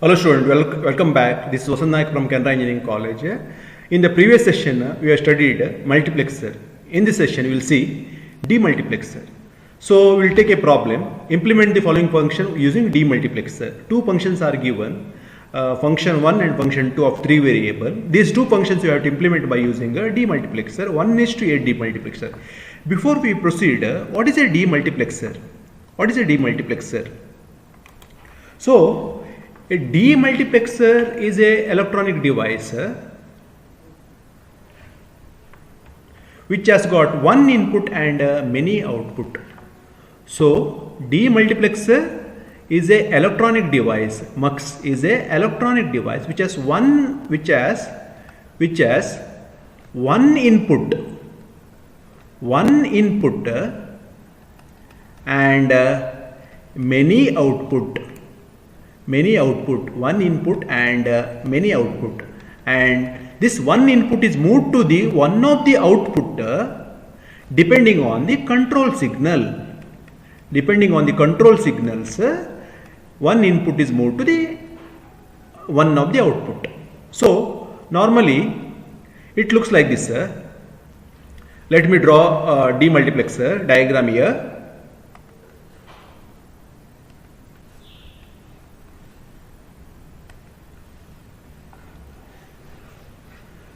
Hello student, welcome back. This is Vasant Naik from Canara Engineering College. In the previous session, we have studied multiplexer. In this session, we will see demultiplexer. So, we will take a problem, implement the following function using demultiplexer. Two functions are given, function 1 and function 2 of 3 variable. These two functions you have to implement by using a demultiplexer, 1:8 demultiplexer. Before we proceed, what is a demultiplexer? What is a demultiplexer? So, a demultiplexer is a electronic device which has got one input and many output. So demultiplexer is a electronic device. MUX is a electronic device which has one input and many output. One input and many output, and this one input is moved to the one of the output depending on the control signal. Depending on the control signals, one input is moved to the one of the output. So normally it looks like this. Let me draw a demultiplexer diagram here.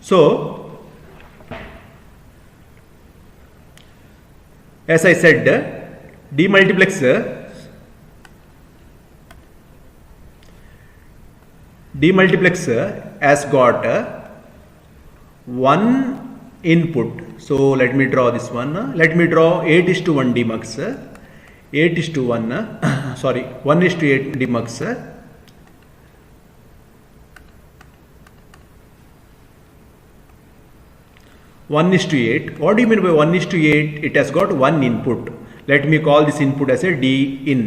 So, as I said, demultiplexer has got one input. So let me draw this one. Let me draw 8:1 demux. 8:1. Sorry, 1:8 demux. 1:8. What do you mean by 1:8? It has got one input. Let me call this input as a D in.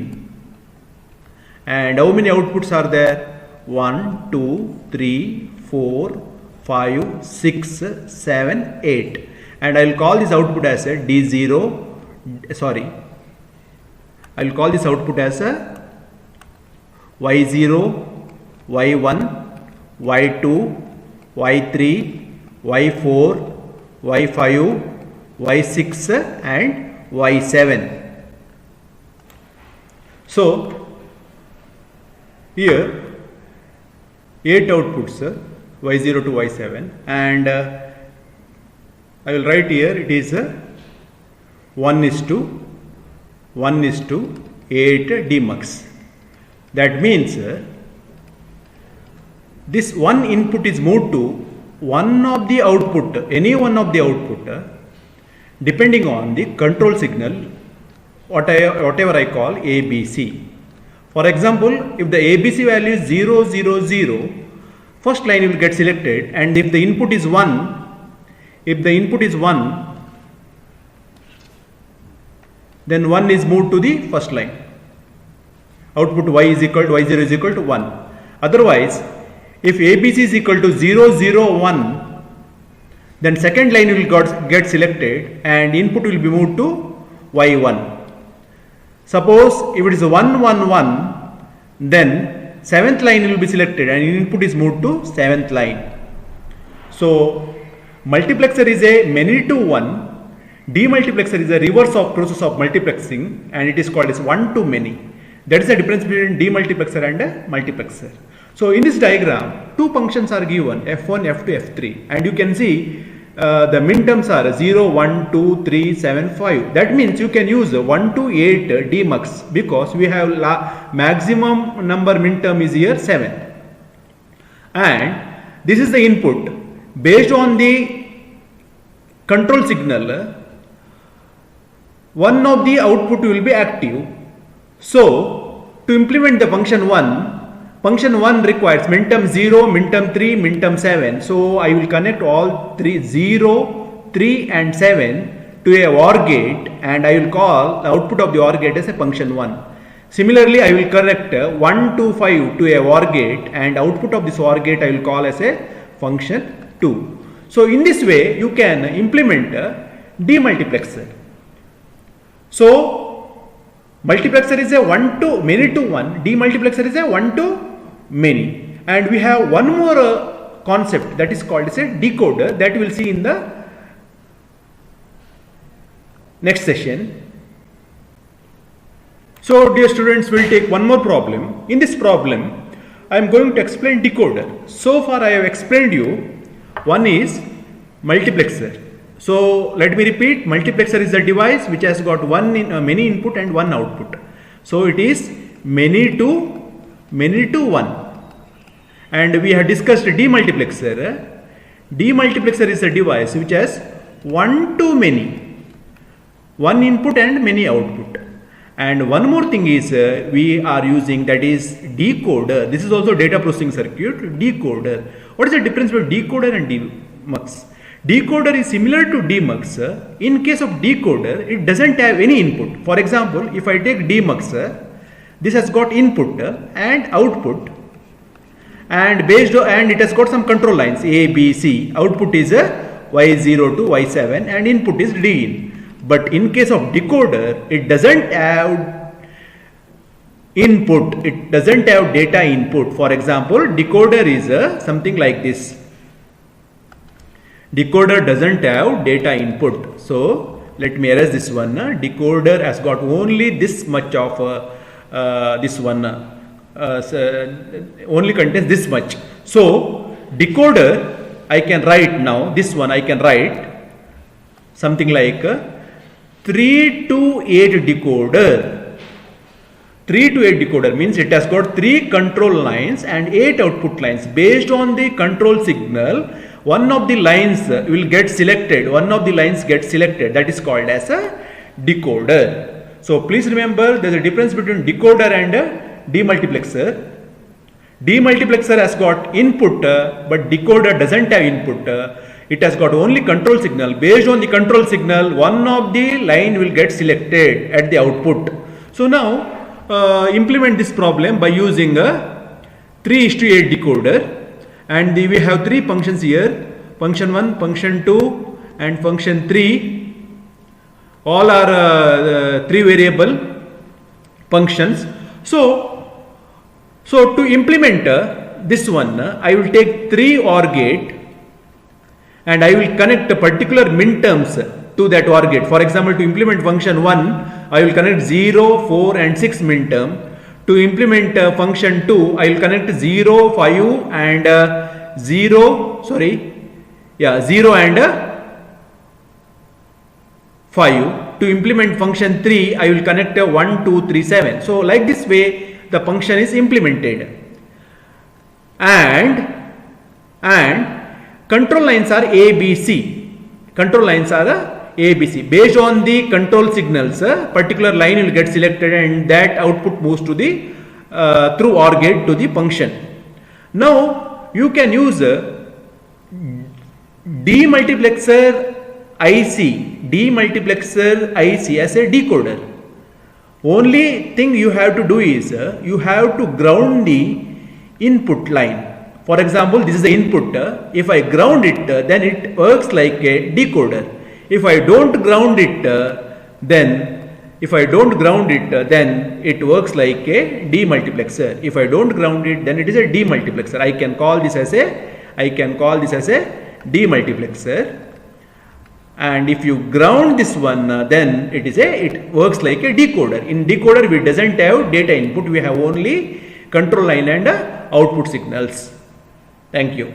And how many outputs are there? 1, 2, 3, 4, 5, 6, 7, 8. And I will call this output as a D0. Sorry. I will call this output as a Y0, Y1, Y2, Y3, Y4, Y5, Y6 and Y7. So here 8 outputs, Y0 to Y7, and I will write here it is 1:8 demux. That means this one input is moved to one of the output, any one of the output, depending on the control signal, whatever I call ABC. For example, if the ABC value is 0, 0, 0, first line will get selected, and if the input is 1, then 1 is moved to the first line. Output Y0 is equal to 1. Otherwise, if ABC is equal to 0, 0, 1, then second line will get selected and input will be moved to Y1. Suppose if it is 1, 1, 1, then 7th line will be selected and input is moved to 7th line. So multiplexer is a many to one. Demultiplexer is a reverse of process of multiplexing, and it is called as one to many. That is the difference between demultiplexer and a multiplexer. So in this diagram, two functions are given, F1, F2, F3, and you can see the minterms are 0, 1, 2, 3, 7, 5. That means you can use 1:8 demux because we have maximum number minterm is here 7. And this is the input. Based on the control signal, one of the output will be active. So to implement the function 1 requires minterm 0, minterm 3, minterm 7. So I will connect all 0, 3 and 7 to a OR gate, and I will call the output of the OR gate as a function 1. Similarly, I will connect 1 to 5 to a OR gate, and output of this OR gate I will call as a function 2. So in this way you can implement demultiplexer. So multiplexer is a one to many to one, demultiplexer is a one to many. And we have one more concept that is called as a decoder, that we will see in the next session. So dear students, we'll take one more problem. In this problem, I am going to explain decoder. So far I have explained you, one is multiplexer. So let me repeat, multiplexer is a device which has got many input and one output. So it is many to one. And we have discussed demultiplexer. Demultiplexer is a device which has one to many, one input and many output. And one more thing is we are using, that is decoder. This is also data processing circuit, decoder. What is the difference between decoder and demux? Decoder is similar to demux. In case of decoder, it doesn't have any input. For example, if I take demux, this has got input and output, and it has got some control lines A, B, C. Output is Y0 to Y7 and input is D in. But in case of decoder, it doesn't have input, it doesn't have data input. For example, decoder is something like this. Decoder doesn't have data input. So let me erase this one. Decoder has got only this much of this one, only contains this much. So decoder I can write now, this one I can write something like 3 to 8 decoder. 3 to 8 decoder means it has got 3 control lines and 8 output lines. Based on the control signal, one of the lines will get selected, that is called as a decoder. So please remember, there is a difference between decoder and demultiplexer. Demultiplexer has got input, but decoder doesn't have input. It has got only control signal. Based on the control signal, one of the line will get selected at the output. So now implement this problem by using a 3:8 decoder. And we have 3 functions here, function 1, function 2 and function 3. All are 3 variable functions. So to implement this one, I will take 3 OR gate and I will connect particular minterms to that OR gate. For example, to implement function 1, I will connect 0, 4 and 6 minterm. To implement function 2, I will connect 0, 5 and 0 and 5. To implement function 3, I will connect 1, 2, 3, 7. So like this way the function is implemented. And control lines are ABC. Control lines are ABC. Based on the control signals, a particular line will get selected and that output moves to the through OR gate to the function. Now you can use demultiplexer IC as a decoder. Only thing you have to do is you have to ground the input line. For example, this is the input. If I ground it, then it works like a decoder. If I don't ground it, then it works like a demultiplexer. If I don't ground it, then it is a demultiplexer. I can call this as a demultiplexer. And if you ground this one, then it works like a decoder. In decoder, we doesn't have data input. We have only control line and output signals. Thank you.